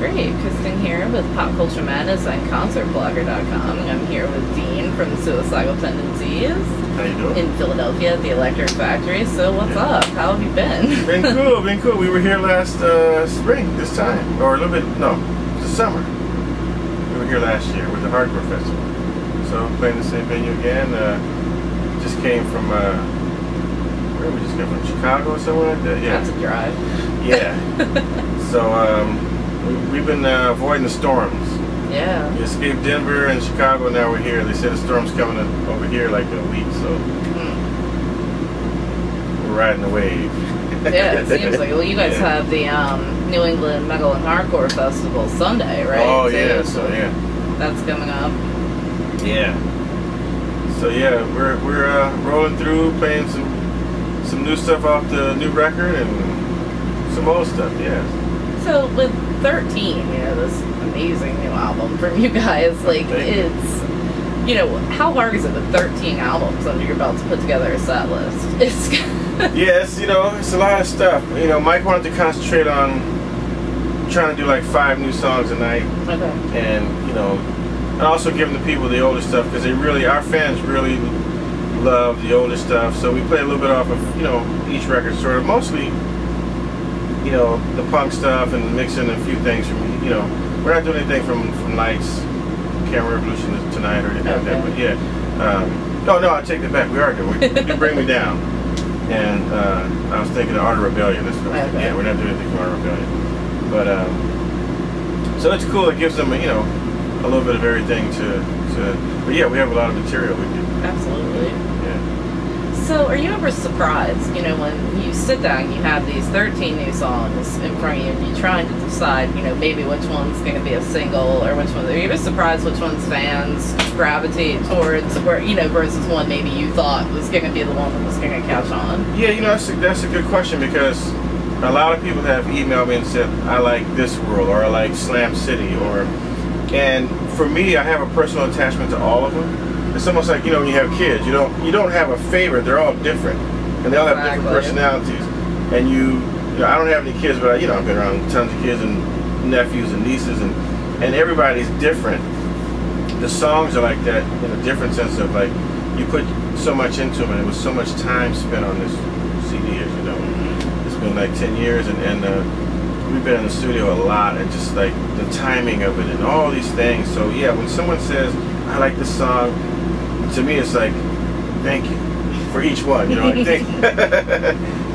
Great. Kristyn here with Pop Culture Madness and ConcertBlogger.com. I'm here with Dean from Suicidal Tendencies. How you doing? In Philadelphia at the Electric Factory. So what's up? How have you been? Been cool. We were here last spring, this time. Or a little bit, no, this summer. We were here last year with the Hardcore Festival. So playing the same venue again. Just came from, where did we just come from? Chicago or somewhere like that? Yeah. That's a drive. Yeah. So, we've been avoiding the storms. Yeah. We escaped Denver and Chicago, and now we're here. They said the storm's coming over here like in a week, so we're riding the wave. Yeah, it seems like. Well, you guys have the New England Metal and Hardcore Festival Sunday, right? Oh, too? yeah, so yeah. That's coming up. Yeah. So yeah, we're rolling through, playing some new stuff off the new record and some old stuff, yeah. So with 13, you know, this amazing new album from you guys, like it's, you know, how hard is it with 13 albums under your belt to put together a set list? It's yes, you know, it's a lot of stuff. You know, Mike wanted to concentrate on trying to do like 5 new songs a night. Okay. And, you know, and also giving the people the older stuff because they really, our fans really love the older stuff. So we play a little bit off of, you know, each record sort of, mostly, you know, the punk stuff and mixing a few things from, you know, we're not doing anything from Lights, Camera Revolution tonight or anything like that, but yeah. No, I take that back. We are doing, you Bring Me Down. And I was thinking of Art of Rebellion. Yeah, we're not doing anything from Art of Rebellion. But, so it's cool. It gives them, you know, a little bit of everything but yeah, we have a lot of material we do. Absolutely. Yeah. So are you ever surprised, you know, when you sit down, you have these 13 new songs in front of you, and you're trying to decide, you know, maybe which one's going to be a single or which one, are you ever surprised which one's fans gravitate towards, or, you know, versus one maybe you thought was going to be the one that was going to catch on? Yeah, you know, that's a good question because a lot of people have emailed me and said, I like This World, or I like Slam City, and for me, I have a personal attachment to all of them. It's almost like, you know, when you have kids, you don't have a favorite. They're all different, and they all have different personalities. And you know, I don't have any kids, but you know, I've been around tons of kids and nephews and nieces, and everybody's different. The songs are like that in a different sense of like you put so much into them, and it was so much time spent on this CD, as you know. It's been like 10 years, and we've been in the studio a lot, and just like the timing of it and all these things. So yeah, when someone says, I like this song, to me it's like, thank you for each one, you know, I think,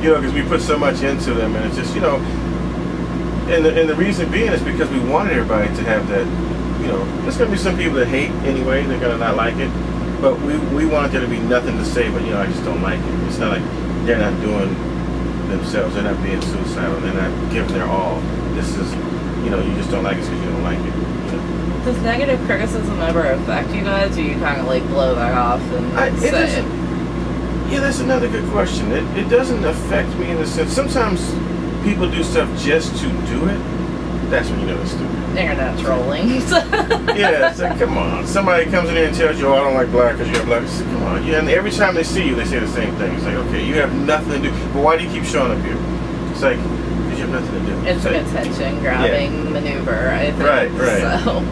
you know, because we put so much into them, and it's just, you know, and the reason being is because we wanted everybody to have that, you know, there's going to be some people that hate anyway, they're going to not like it, but we wanted there to be nothing to say, but, you know, I just don't like it. It's not like they're not doing themselves, they're not being suicidal, they're not giving their all. This is, you know, you just don't like it because you don't like it. You know? Does negative criticism ever affect you guys, or you kind of like blow that off and say it? Yeah, that's another good question. It doesn't affect me in the sense, sometimes people do stuff just to do it. That's when you know it's stupid. Internet trolling. Yeah, it's like, come on. Somebody comes in here and tells you, oh, I don't like black because you have black. It's like, come on. Yeah, and every time they see you, they say the same thing. It's like, okay, you have nothing to do. But why do you keep showing up here? It's like, because you have nothing to do. It's an attention-grabbing maneuver, I think. Right. So,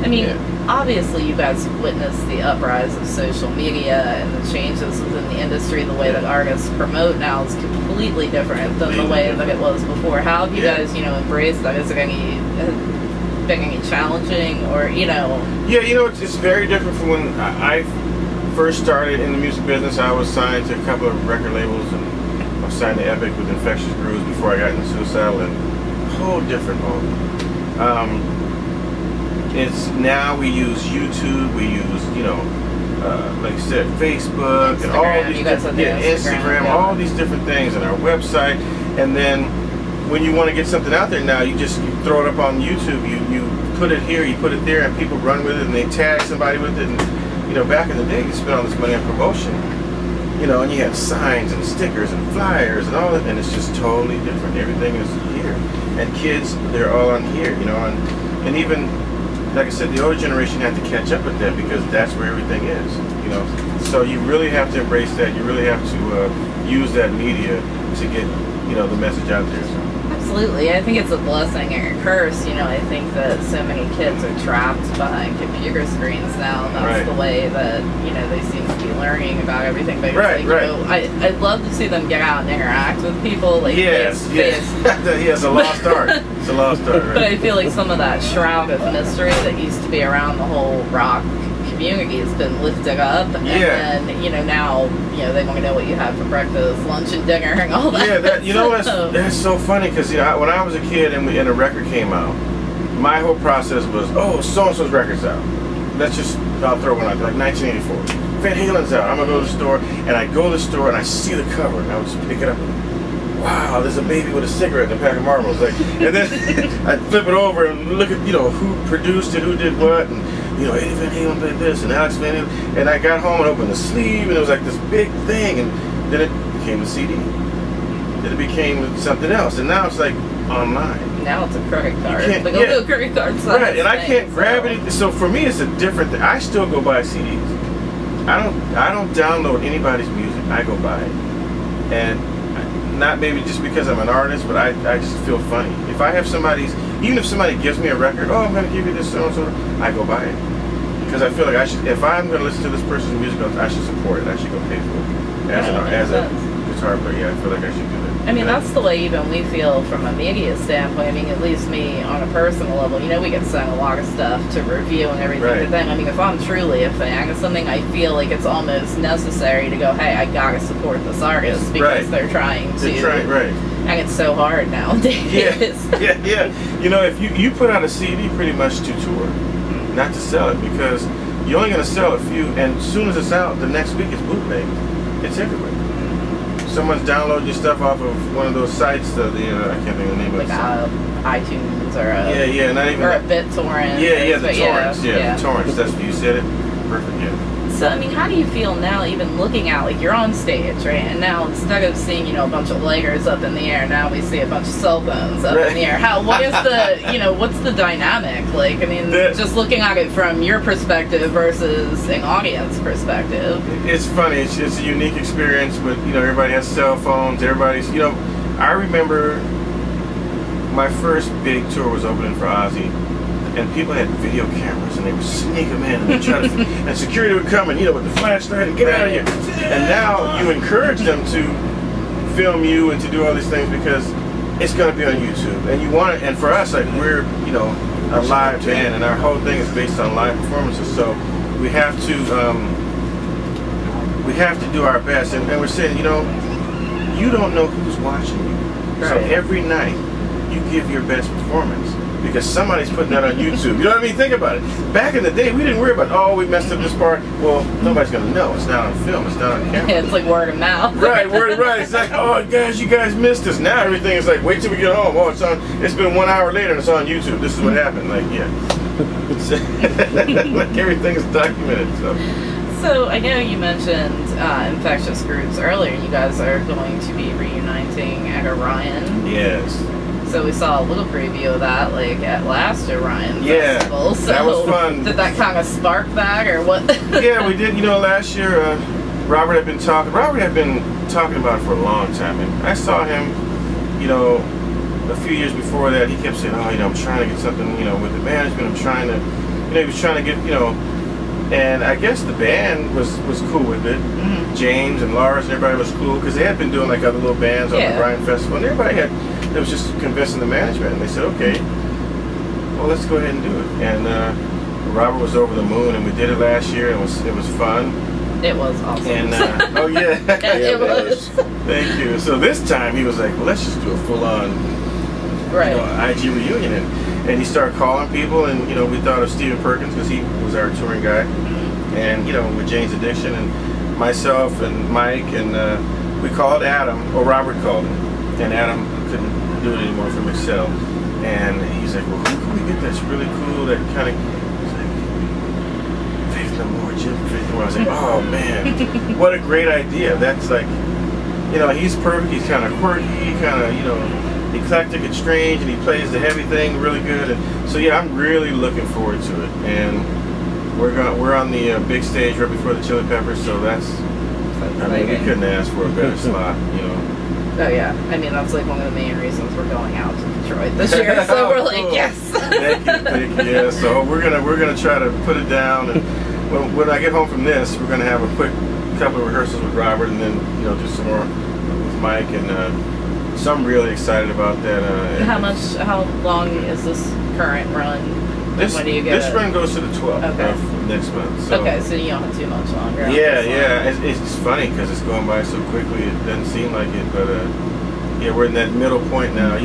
I mean, obviously you guys have witnessed the uprise of social media and the changes within the industry. The way that artists promote now is completely different than the way that it was before. How have you guys, you know, embraced that? Is it been any challenging, or, you know? Yeah, you know, it's very different from when I first started in the music business. I was signed to a couple of record labels, and I was signed to Epic with Infectious Grooves before I got into Suicidal, and a whole different mode. It's now we use YouTube, we use, you know, like I said, Facebook, Instagram, and all these Instagram, all these different things, and our website. And then when you want to get something out there now, you throw it up on YouTube, you put it here, you put it there, and people run with it, and they tag somebody with it. And you know, back in the day, you spent all this money on promotion, you know, and you had signs and stickers and flyers and all that, and it's just totally different. Everything is here, and kids, they're all on here, you know, and even, like I said, the older generation had to catch up with that because that's where everything is, you know. So you really have to embrace that. You really have to use that media to get, you know, the message out there. So. absolutely. I think it's a blessing and a curse. You know, I think that so many kids are trapped behind computer screens now, and that's the way that, you know, they seem to be learning about everything. But like, you know, I'd love to see them get out and interact with people, like face to face. It's a lost art. It's a lost art, right? But I feel like some of that shroud of mystery that used to be around the whole rock community has been lifted up, and then, you know, now, you know, they want to know what you had for breakfast, lunch, and dinner, and all that. Yeah, that, you know, that's so funny, because, you know, when I was a kid and a record came out, my whole process was, oh, so-and-so's record's out. Let's just, I'll throw one out, like 1984. Van Halen's out. I'm going to go to the store, and I go to the store, and I see the cover, and I would just pick it up. Wow, there's a baby with a cigarette and a pack of marbles. Like, and then I flip it over and look at, you know, who produced it, who did what, and, you know, Eddie Van Halen played this, and Alex Van Halen. And I got home and opened the sleeve, and it was like this big thing, and then it became a CD. Then it became something else, and now it's like online. Now it's a credit card. You can't, like a credit card. Right, and I can't grab it. So for me, it's a different thing. I still go buy CDs. I don't download anybody's music. I go buy it, and not maybe just because I'm an artist, but I just feel funny. If I have somebody's, even if somebody gives me a record, oh, I'm going to give you this so-and-so, I go buy it. Because I feel like I should, if I'm going to listen to this person's music, I should support it. I should go pay for it. As a guitar player, yeah, I feel like I should do that. I mean, that's the way even we feel from a media standpoint. I mean, at least me on a personal level, you know, we get sent a lot of stuff to review and everything. But then, I mean, if I'm truly a fan of something, I feel like it's almost necessary to go, hey, I gotta support this artist because they're trying to. And it's so hard nowadays. Yeah. You know, if you put out a CD pretty much to tour, not to sell it, because you're only going to sell a few, and as soon as it's out, the next week it's bootlegged. It's everywhere. Someone's downloading your stuff off of one of those sites, I can't think of the name of it. Like iTunes or a, not even, or a BitTorrent. The torrents. The torrents. That's what you said it. Perfect. Yeah. So, I mean, how do you feel now, even looking out, like, you're on stage, right? And now, instead of seeing, you know, a bunch of lighters up in the air, now we see a bunch of cell phones up in the air. What is the, you know, what's the dynamic? Like, I mean, just looking at it from your perspective versus an audience perspective. It's funny. It's a unique experience, but, you know, everybody has cell phones. Everybody's, you know, I remember my first big tour was opening for Ozzy. And people had video cameras, and they would sneak them in, and they try to, and security would come, and, you know, with the flashlight, and get out of here. And now you encourage them to film you and to do all these things because it's going to be on YouTube, and you want it. And for us, like, we're, you know, a live band, and our whole thing is based on live performances. So we have to do our best. And we're saying, you know, you don't know who's watching you, so every night you give your best performance. Because somebody's putting that on YouTube. You know what I mean? Think about it. Back in the day, we didn't worry about, oh, we messed up this part. Well, nobody's going to know. It's not on film. It's not on camera. Yeah, it's like word of mouth. Right. It's like, oh, guys, you guys missed this. Now everything is like, wait till we get home. Oh, it's on. It's been 1 hour later and it's on YouTube. This is what happened. Like, yeah. Like, everything is documented. So I know you mentioned infectious groups earlier. You guys are going to be reuniting at Orion. Yes. So we saw a little preview of that, like, at last Orion Festival. So that was fun. Did that kind of spark that, or what? Yeah, we did. You know, last year, Robert had been talking about it for a long time. And I saw him, you know, a few years before that. He kept saying, oh, you know, I'm trying to get something, you know, with the management. I'm trying to, you know, he was trying to get, you know, and I guess the band was cool with it. Mm-hmm. James and Lars and everybody was cool because they had been doing like other little bands on the Orion Festival, and everybody it was just convincing the management, and they said, okay, well, let's go ahead and do it. And Robert was over the moon, and we did it last year, and it was fun. It was awesome. And oh yeah, it was. Thank you. So this time he was like, well, let's just do a full-on, you know, IG reunion, and he started calling people, and, you know, we thought of Stephen Perkins because he was our touring guy, and, you know, with Jane's Addiction, and myself and Mike, and we called Adam, or Robert called him, and Adam couldn't do it anymore from Excel, and he's like, well, who can we get that's really cool, that kind of, he's like, Faith No More, Jim Faith No More. I was like, oh man, what a great idea. That's like, you know, he's perfect, he's kind of quirky, kind of, you know, eclectic and strange, and he plays the heavy thing really good, and so yeah, I'm really looking forward to it, and we're on the big stage right before the Chili Peppers, so that's I mean, we couldn't ask for a better slot, you know. Oh yeah, I mean that's like one of the main reasons we're going out to Detroit this year. So we're like, yes. Thank you. Yeah, so we're gonna try to put it down, and when I get home from this, we're gonna have a quick couple of rehearsals with Robert, and then do some more with Mike, and so I'm really excited about that. How long is this current run? When do you get this run goes to the 12th of next month. So. Okay, so you don't have too much longer. Yeah. It's funny because it's going by so quickly. It doesn't seem like it, but yeah, we're in that middle point now.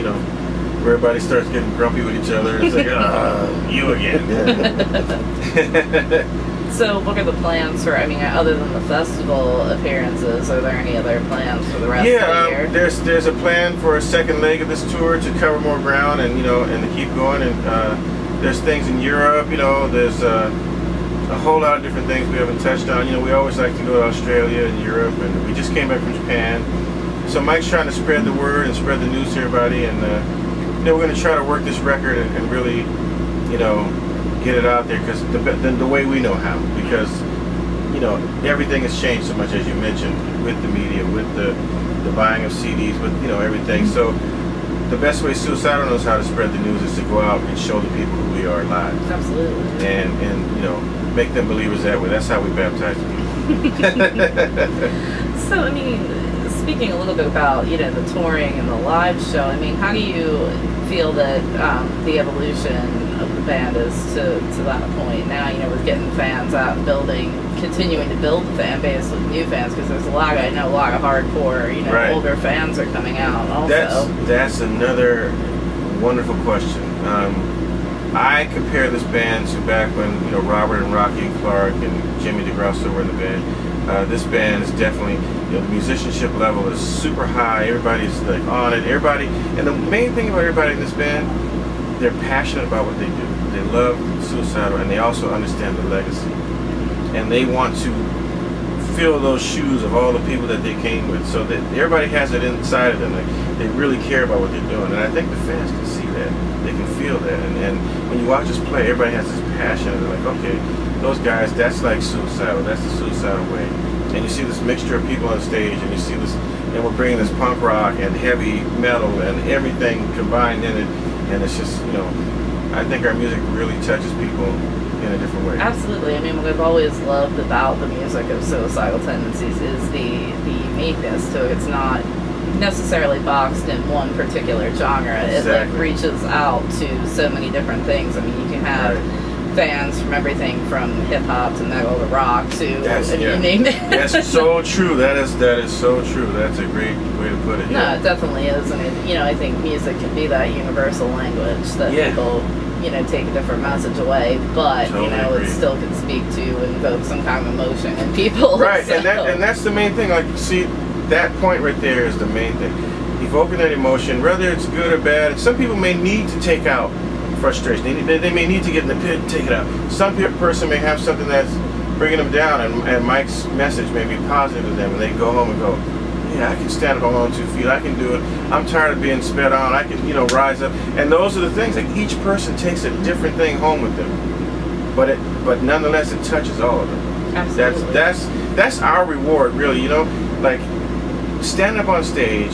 Where everybody starts getting grumpy with each other. It's like, you again. So, what are the plans for? I mean, other than the festival appearances, are there any other plans for the rest of the year? There's a plan for a second leg of this tour to cover more ground and and to keep going. And there's things in Europe. There's a whole lot of different things we haven't touched on. We always like to go to Australia and Europe, and we just came back from Japan. So Mike's trying to spread the word and spread the news to everybody, and we're going to try to work this record and really, get it out there because the way we know how, because everything has changed so much, as you mentioned, with the media, with the buying of CDs, with everything. So the best way Suicidal knows how to spread the news is to go out and show the people who we are live. Absolutely. And make them believers that way. That's how we baptize people. So I mean, speaking a little bit about the touring and the live show, I mean, how do you feel that the evolution of the band is to that point now? With getting fans out and continuing to build the fan base with new fans, because there's a lot of hardcore, right. older fans are coming out also. That's another wonderful question. I compare this band to back when Robert and Rocky and Clarke and Jimmy DeGrasso were in the band. This band is definitely the musicianship level is super high. Everybody's like on it. Everybody, and the main thing about everybody in this band, they're passionate about what they do. They love Suicidal, and they also understand the legacy, and they want to fill those shoes of all the people that they came with. So that everybody has it inside of them. Like, they really care about what they're doing, and I think the fans can see that. They can feel that, and when you watch us play, everybody has this passion. They're like, okay, those guys, that's like Suicidal. That's the Suicidal way. And you see this mixture of people on stage, and you see this, and we're bringing this punk rock and heavy metal and everything combined in it, and it's just, I think our music really touches people in a different way. Absolutely. I mean, what I've always loved about the music of Suicidal Tendencies is the uniqueness to it. It's not necessarily boxed in one particular genre. Exactly. It reaches out to so many different things. I mean, you can have fans from everything from hip hop to metal to rock to you name it. That's so true. That is so true. That's a great way to put it. No, it definitely is. I mean, I think music can be that universal language that people take a different message away, but it still can speak to and evoke some kind of emotion in people. Right, so. and that's the main thing. Like, see, that point right there is the main thing. Evoking that emotion, whether it's good or bad. Some people may need to take out frustration. They may need to get in the pit and take it out. Some person may have something that's bringing them down, and Mike's message may be positive to them, and they go home and go, yeah, I can stand up on my own 2 feet. I can do it. I'm tired of being sped on. I can, rise up. And those are the things. Like, each person takes a different thing home with them, but nonetheless, it touches all of them. Absolutely. That's our reward, really. Like, standing up on stage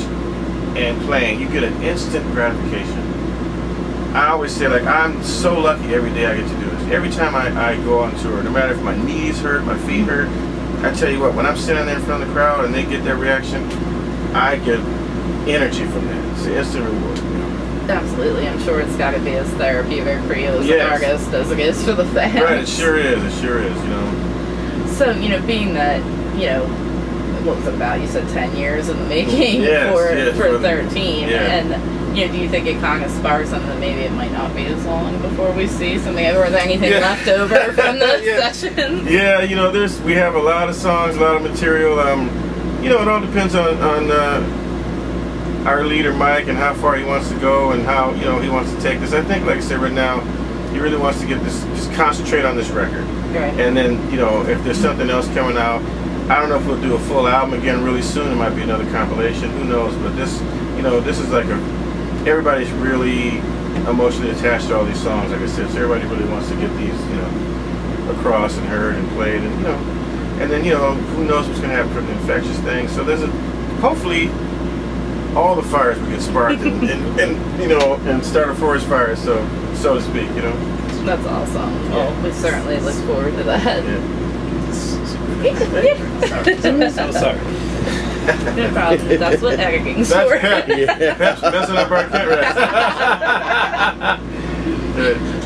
and playing, you get an instant gratification. I always say, like, I'm so lucky every day I get to do this. Every time I go on tour, no matter if my knees hurt, my feet hurt, I tell you what, when I'm sitting there in front of the crowd and they get their reaction, I get energy from that. It's an instant reward. Absolutely. I'm sure it's got to be as therapeutic for you as an artist as it is for the fans. Right, it sure is. It sure is, So, being that, what was it about? You said 10 years in the making for 13. And, do you think it kind of sparks something that maybe it might not be as long before we see something? Or is there anything left over from the sessions? Yeah, we have a lot of songs, a lot of material. It all depends on our leader, Mike, and how far he wants to go and how, he wants to take this. I think, like I said, right now, he really wants to get this, just concentrate on this record. Right. And then, if there's something else coming out, I don't know if we'll do a full album again really soon. It might be another compilation. Who knows? But this, this is like everybody's really emotionally attached to all these songs, like I said. So everybody really wants to get these, across and heard and played, and and then who knows what's going to happen from the infectious thing. So there's hopefully all the fires we get sparked and you know, and start a forest fire, so to speak, you know. That's awesome. Yeah. Well, we certainly look forward to that. Yeah. So sorry. No problem. That's what editing's for. That's messing up our cut rest.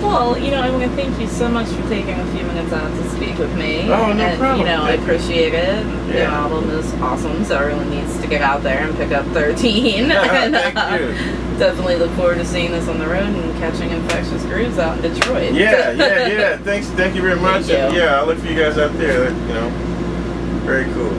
Well, you know, I want to thank you so much for taking a few minutes out to speak with me. Oh, no and, problem. You know, I appreciate it. Yeah. The album is awesome, so everyone needs to get out there and pick up 13. And, Thank you. Definitely look forward to seeing this on the road and catching Infectious Grooves out in Detroit. Yeah. Thank you very much. Thank you. And yeah, I'll look for you guys out there. You know, very cool.